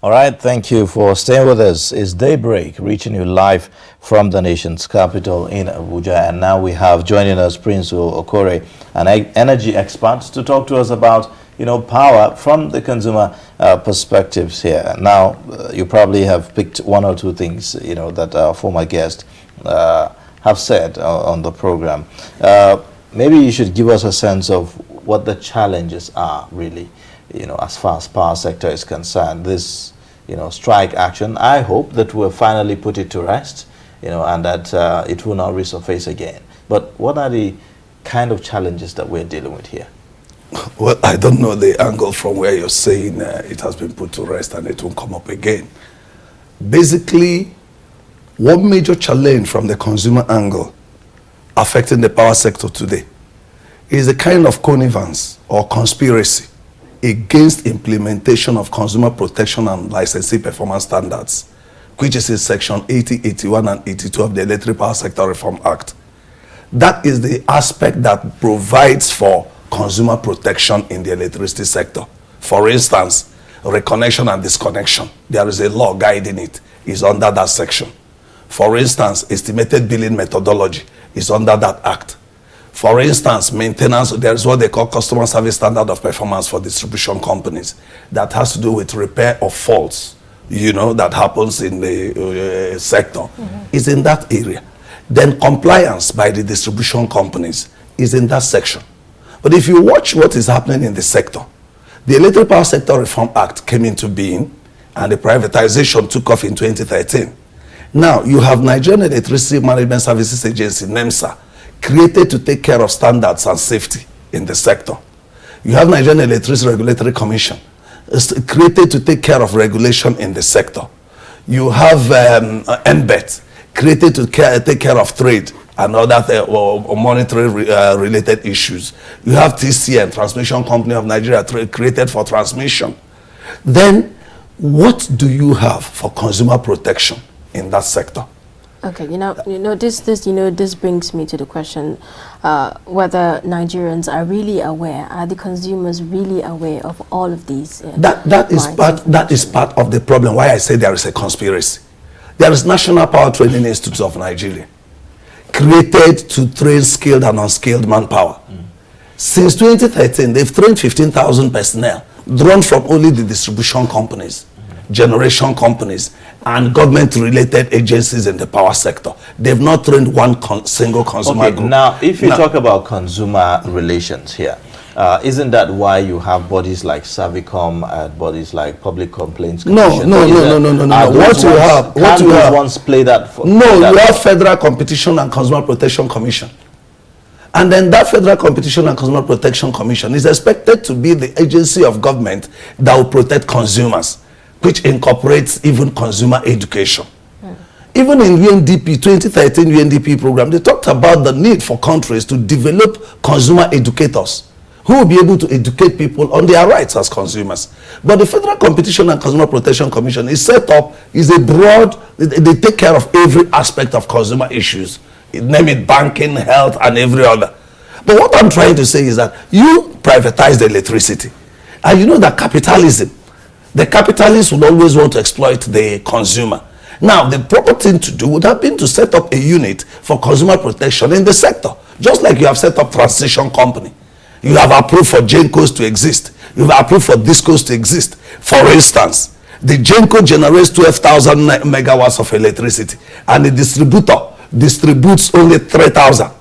All right, thank you for staying with us. It's Daybreak, reaching you live from the nation's capital in Abuja. And now we have joining us Princewill Okorie, an energy expert, to talk to us about, power from the consumer perspectives here. Now, you probably have picked one or two things, that our former guests have said on the program. Maybe you should give us a sense of what the challenges are, really, as far as power sector is concerned. This strike action, I hope that we'll finally put it to rest, and that it will not resurface again. But what are the kind of challenges that we're dealing with here? Well, I don't know the angle from where you're saying it has been put to rest and it won't come up again. Basically, one major challenge from the consumer angle affecting the power sector today is the kind of connivance or conspiracy against implementation of consumer protection and licensing performance standards, which is in section 80, 81, and 82 of the Electric Power Sector Reform Act. That is the aspect that provides for consumer protection in the electricity sector. For instance, reconnection and disconnection, there is a law guiding it, is under that section. For instance, estimated billing methodology is under that act. For instance, maintenance, there's what they call customer service standard of performance for distribution companies that has to do with repair of faults, that happens in the sector, is in that area. Then compliance by the distribution companies is in that section. But if you watch what is happening in the sector, the Electric Power Sector Reform Act came into being and the privatization took off in 2013. Now, you have Nigerian Electricity Management Services Agency, NEMSA, created to take care of standards and safety in the sector. You have Nigerian Electricity Regulatory Commission, created to take care of regulation in the sector. You have NBET, created to take care of trade and other monetary related issues. You have TCN, Transmission Company of Nigeria, created for transmission. Then, what do you have for consumer protection in that sector? Okay, this brings me to the question whether Nigerians are really aware, are the consumers really aware of all of these? That is part of the problem. Why I say there is a conspiracy. There is National Power Training Institute of Nigeria, created to train skilled and unskilled manpower. Since 2013, they've trained 15,000 personnel, drawn from only the distribution companies, generation companies, and government-related agencies in the power sector. They've not trained one single consumer group. Now, if you talk about consumer relations here, isn't that why you have bodies like Savicom and bodies like Public Complaints Commission? No. What you have? Once play that for? No, you have Federal Competition and Consumer Protection Commission. And then that Federal Competition and Consumer Protection Commission is expected to be the agency of government that will protect consumers, which incorporates even consumer education. Even in UNDP, 2013 UNDP program, they talked about the need for countries to develop consumer educators who will be able to educate people on their rights as consumers. But the Federal Competition and Consumer Protection Commission is set up, is a broad, they take care of every aspect of consumer issues. Name it banking, health, and every other. But what I'm trying to say is that you privatize the electricity. And you know that capitalism, the capitalists will always want to exploit the consumer. Now, the proper thing to do would have been to set up a unit for consumer protection in the sector, just like you have set up transition company. You have approved for GENCOs to exist. You have approved for DISCOs to exist. For instance, the GENCO generates 12,000 megawatts of electricity, and the distributor distributes only 3,000.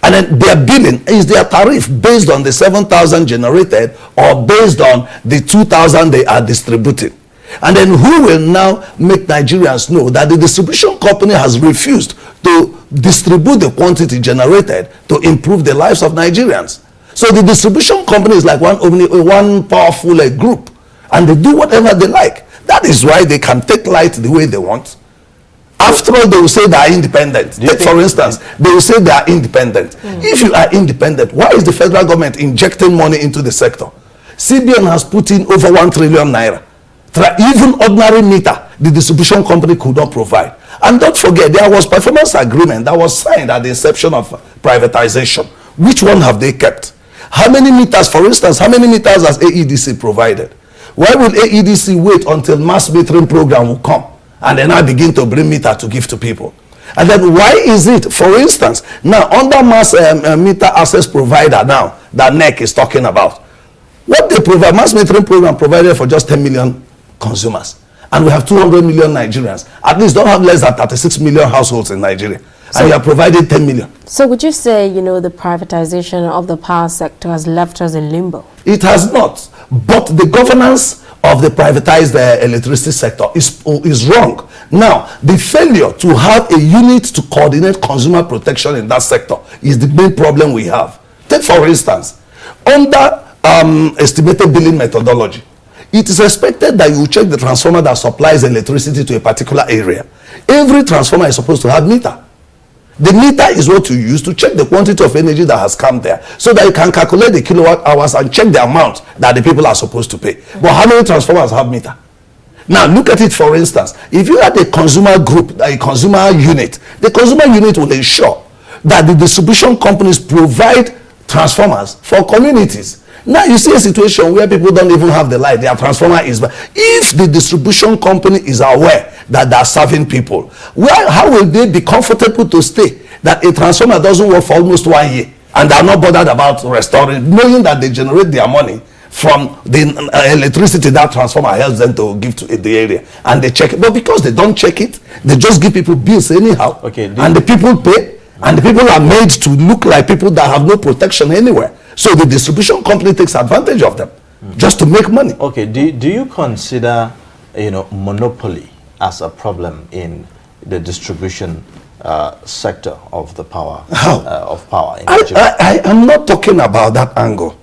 And then their billing is their tariff based on the 7,000 generated or based on the 2,000 they are distributing. And then who will now make Nigerians know that the distribution company has refused to distribute the quantity generated to improve the lives of Nigerians? So the distribution company is like one powerful group, and they do whatever they like. That is why they can take light the way they want. After all, they will say they are independent. For instance, they will say they are independent. If you are independent, why is the federal government injecting money into the sector? CBN has put in over 1 trillion naira. Even ordinary meter, the distribution company could not provide. And don't forget, there was performance agreement that was signed at the inception of privatization. Which one have they kept? How many meters, for instance, how many meters has AEDC provided? Why will AEDC wait until mass metering program will come and then I begin to bring meter to give to people? And then why is it, for instance, now under mass meter access provider now that NEC is talking about, what they provide, mass metering program provided for just 10 million consumers, and we have 200 million Nigerians. At least don't have less than 36 million households in Nigeria, and you are providing 10 million. So would you say, the privatization of the power sector has left us in limbo? It has not, but the governance of the privatized electricity sector is wrong. Now, the failure to have a unit to coordinate consumer protection in that sector is the main problem we have. Take for instance, under estimated billing methodology, it is expected that you check the transformer that supplies electricity to a particular area. Every transformer is supposed to have meter. The meter is what you use to check the quantity of energy that has come there, so that you can calculate the kilowatt hours and check the amount that the people are supposed to pay. But how many transformers have meter? Now look at it, for instance. If you had a consumer group, a consumer unit, the consumer unit will ensure that the distribution companies provide transformers for communities. Now you see a situation where people don't even have the light, their transformer is bad. If the distribution company is aware that they are serving people, how will they be comfortable to stay that a transformer doesn't work for almost 1 year and they are not bothered about restoring, knowing that they generate their money from the electricity that transformer helps them to give to the area, and they check it? But because they don't check it, they just give people bills anyhow, and the people pay, and the people are made to look like people that have no protection anywhere. So the distribution company takes advantage of them just to make money. Okay, do you consider monopoly as a problem in the distribution sector of the power of power in Nigeria? I am not talking about that angle.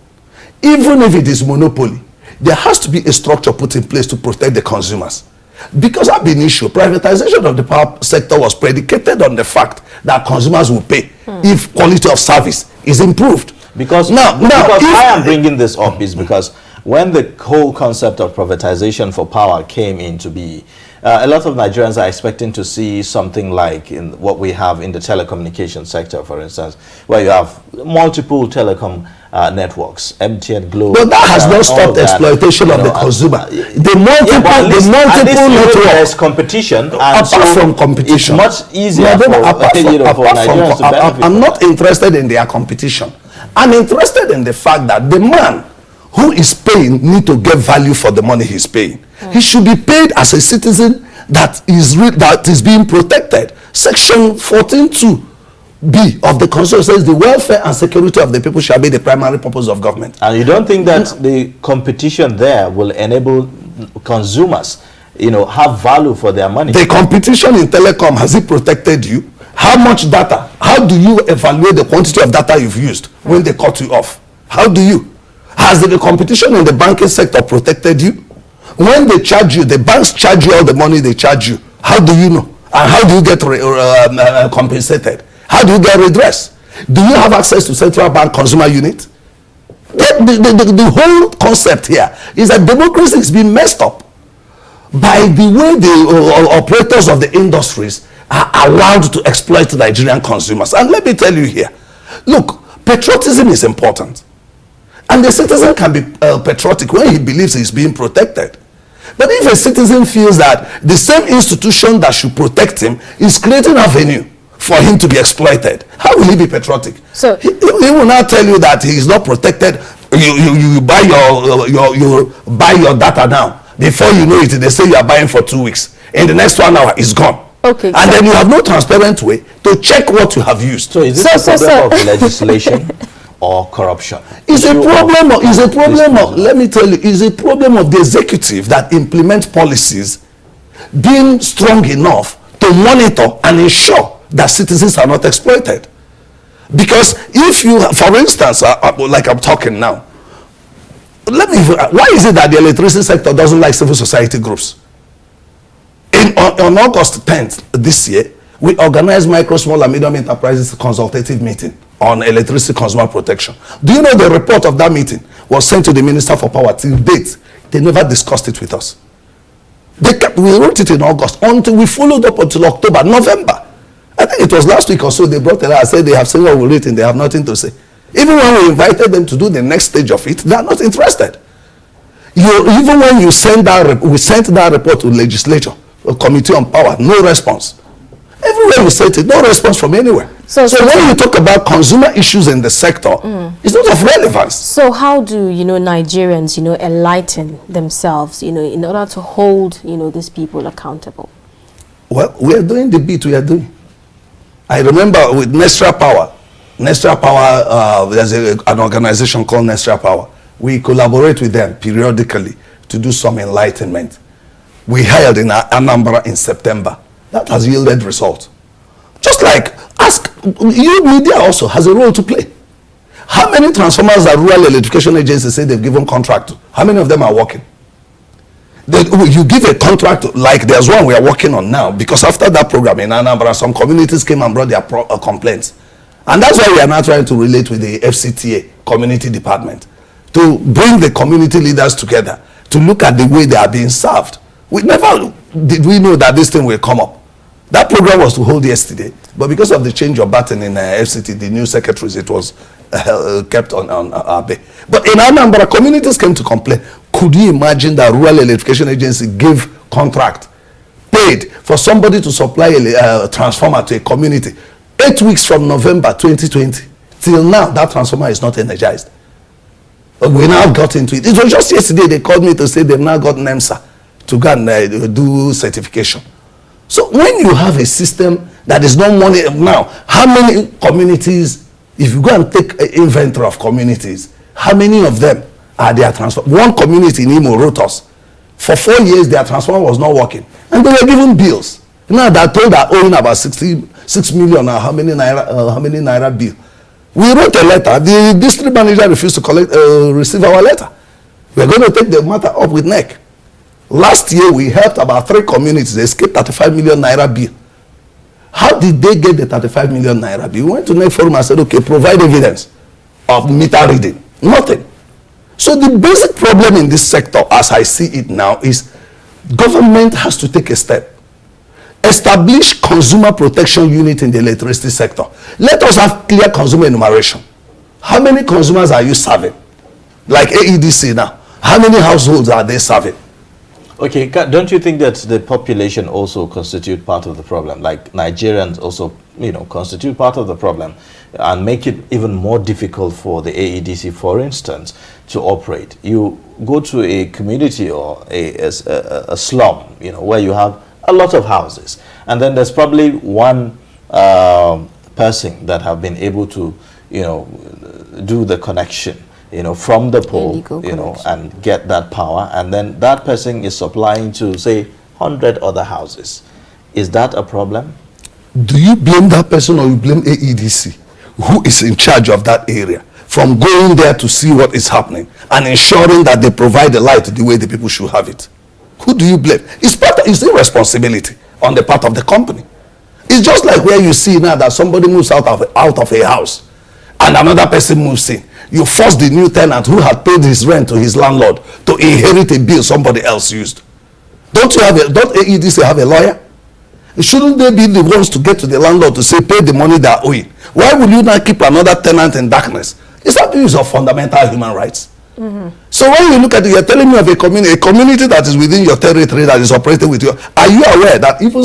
Even if it is monopoly, there has to be a structure put in place to protect the consumers. Because I've been issued, privatization of the power sector was predicated on the fact that consumers will pay if quality of service is improved. Because why I'm bringing this up is because when the whole concept of privatization for power came into being, a lot of Nigerians are expecting to see something like in what we have in the telecommunication sector, for instance, where you have multiple telecom networks, MTN, Globe. But that has not stopped the exploitation of the consumer. The multiple networks. There's competition, and apart from competition, it's much easier for Nigerians to benefit. I'm not interested in their competition. I'm interested in the fact that the man who is paying need to get value for the money he's paying. He should be paid as a citizen that is being protected. Section 14(2)(b) of the Constitution says the welfare and security of the people shall be the primary purpose of government. And you don't think that the competition there will enable consumers, have value for their money? The competition in telecom, has it protected you? How much data? How do you evaluate the quantity of data you've used when they cut you off? How do you? Has the competition in the banking sector protected you? When they charge you, the banks charge you all the money they charge you. How do you know? And how do you get compensated? How do you get redress? Do you have access to central bank consumer unit? The whole concept here is that democracy is being messed up by the way the operators of the industries are allowed to exploit Nigerian consumers. And let me tell you here, look, patriotism is important. And the citizen can be patriotic when he believes he's being protected. But if a citizen feels that the same institution that should protect him is creating avenue for him to be exploited, how will he be patriotic? So he will now tell you that he is not protected. You buy your data now. Before you know it, they say you are buying for 2 weeks. In the next 1 hour, it's gone. Okay. And then you have no transparent way to check what you have used. So is this a problem of legislation or corruption? It's a problem of, let me tell you, it's a problem of the executive that implement policies being strong enough to monitor and ensure that citizens are not exploited. Because if you, for instance, like I'm talking now, why is it that the electricity sector doesn't like civil society groups? On August 10th this year, we organized micro, small and medium enterprises consultative meeting on electricity consumer protection. Do you know the report of that meeting was sent to the Minister for Power till date? They never discussed it with us. We wrote it in August until we followed up until October, November. I think it was last week or so they brought it out and said they have seen what we written, they have nothing to say. Even when we invited them to do the next stage of it, they are not interested. Even when you send that, we sent that report to legislature, a committee on power, no response. Everywhere we sent it, no response from anywhere. So when you talk about consumer issues in the sector, it's not of relevance. So how do, Nigerians, enlighten themselves, in order to hold, these people accountable? Well, we are doing the bit we are doing. I remember with Nestra Power, there's an organization called Nestra Power. We collaborate with them periodically to do some enlightenment. We held in Anambra in September. That has yielded results. Just like, ask, you media also has a role to play. How many transformers that rural electrification agencies say they've given contract to? How many of them are working? You give a contract, like there's one we are working on now, because after that program in Anambra, some communities came and brought their complaints. And that's why we are now trying to relate with the FCTA, community department, to bring the community leaders together, to look at the way they are being served. We never did we know that this thing will come up. That program was to hold yesterday, but because of the change of button in FCT, the new secretaries, it was kept on Abe. But in Anambra, communities came to complain. Could you imagine that rural electrification agency gave contract, paid for somebody to supply a transformer to a community 8 weeks from November 2020 till now? That transformer is not energized. We now got into it. It was just yesterday they called me to say they've now got NEMSA to go and do certification. So when you have a system that is no money now, how many communities, if you go and take an inventory of communities, how many of them are their transformer? One community in Imo wrote us. For 4 years, their transformer was not working. And they were given bills. Now they're told they're owing about 66 million now. How many naira bill? We wrote a letter. The district manager refused to receive our letter. We're going to take the matter up with NEC. Last year, we helped about 3 communities escape 35 million naira bill. How did they get the 35 million naira bill? We went to NEC forum and said, okay, provide evidence of meter reading. Nothing. So the basic problem in this sector, as I see it now, is government has to take a step. Establish consumer protection unit in the electricity sector. Let us have clear consumer enumeration. How many consumers are you serving? Like AEDC now. How many households are they serving? Okay, don't you think that the population also constitute part of the problem? Like Nigerians also, constitute part of the problem and make it even more difficult for the AEDC, for instance, to operate. You go to a community or a slum, where you have a lot of houses, and then there's probably one person that have been able to, do the connection, from the pole, and get that power, and then that person is supplying to, say, 100 other houses. Is that a problem? Do you blame that person or you blame AEDC, who is in charge of that area, from going there to see what is happening and ensuring that they provide the light the way the people should have it? Who do you blame? It's irresponsibility on the part of the company. It's just like where you see now that somebody moves out of a house and another person moves in. You force the new tenant who had paid his rent to his landlord to inherit a bill somebody else used. Don't AEDC have a lawyer? Shouldn't they be the ones to get to the landlord to say, pay the money they are owing? Why would you not keep another tenant in darkness? It's abuse of fundamental human rights. So when you look at it, you're telling me of a community that is within your territory that is operating with you. Are you aware that even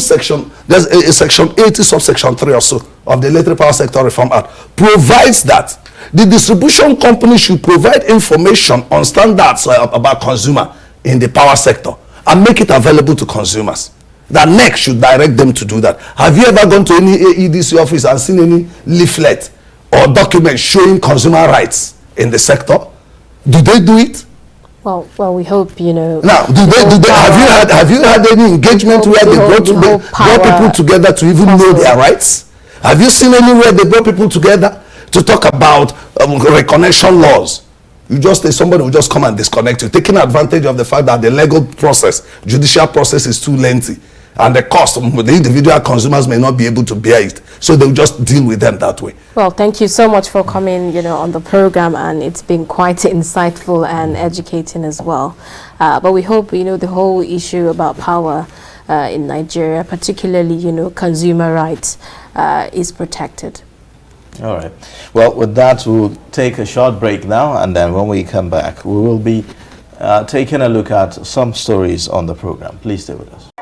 there's a section 80 subsection 3 or so of the Electric Power Sector Reform Act provides that the distribution company should provide information on standards about consumer in the power sector and make it available to consumers. That NEC should direct them to do that. Have you ever gone to any AEDC office and seen any leaflet or document showing consumer rights in the sector? Do they do it? Well, we hope, Now, have you had any engagement where they brought people together to even know their rights? Have you seen anywhere they brought people together to talk about reconnection laws? You just say somebody will just come and disconnect you, taking advantage of the fact that the legal process, judicial process is too lengthy, and the cost, the individual consumers may not be able to bear it. So they'll just deal with them that way. Well, thank you so much for coming, on the program, and it's been quite insightful and educating as well. But we hope, the whole issue about power in Nigeria, particularly, consumer rights, is protected. All right. Well, with that, we'll take a short break now, and then when we come back, we will be taking a look at some stories on the program. Please stay with us.